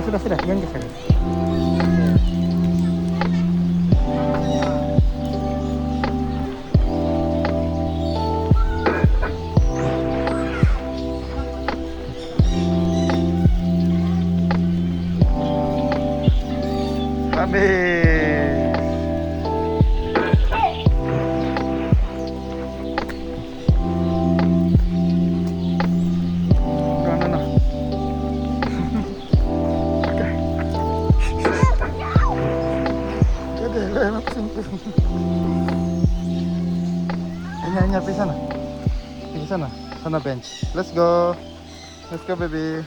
sudah, jangan geser. Habis. Gana na. Okay. Gede, enak sih. Enya, pergi sana. Pergi sana. Sana bench. Let's go. Let's go, baby.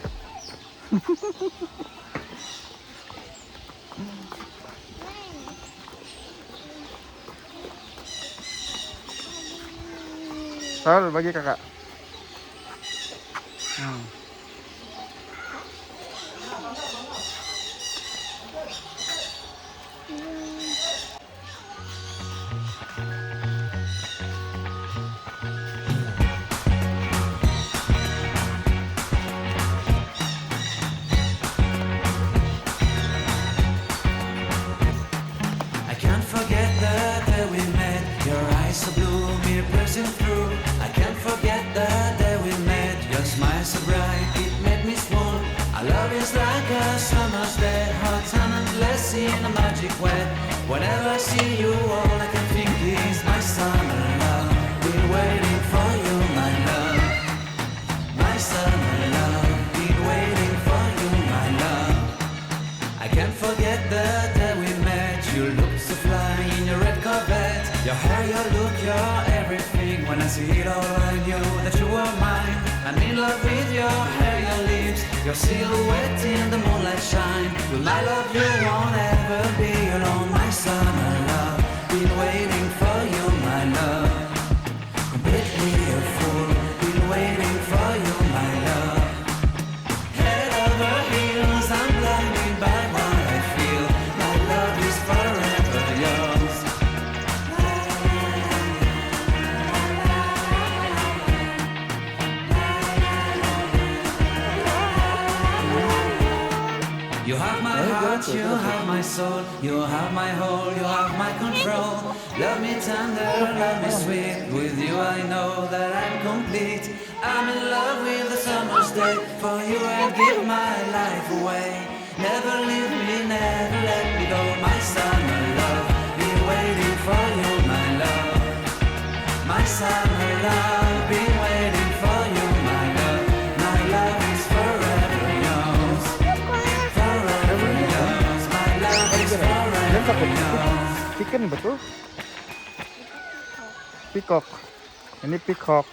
Sal, bagi kakak. I can't forget the day we met. Your eyes so blue, me piercing through. I can't forget the day we met. Your smile so bright, it made me swoon. Our love is like a summer's day, hot and endless in a magic way. Whenever I see you, all I can think is my summer love. Been waiting for you, my love. My summer love. Been waiting for you, my love. I can't forget the day we met. You look so fly in your red Corvette. Your hair, your look, your everything. When I see it all, I knew that you were mine. I'm in love with your hair, your lips, your silhouette in the moonlight shine. With my love, you won't ever be alone. My summer love, been waiting for you, my love. Completely a fool, been waiting for you, my love. Head over heels, I'm blinded by what I feel. My love is forever yours. You have my heart, you have my soul, you have my whole, you have my control. Love me tender, love me sweet. With you I know that I'm complete. I'm in love with the summer's day. For you I'd give my life away. Never leave me, never let me go. My summer love, been waiting for you, my love. My summer love, been waiting for you, my love. My love is forever yours. Forever yours. My love is forever yours. Chicken betul? Peacock. Ini peacock.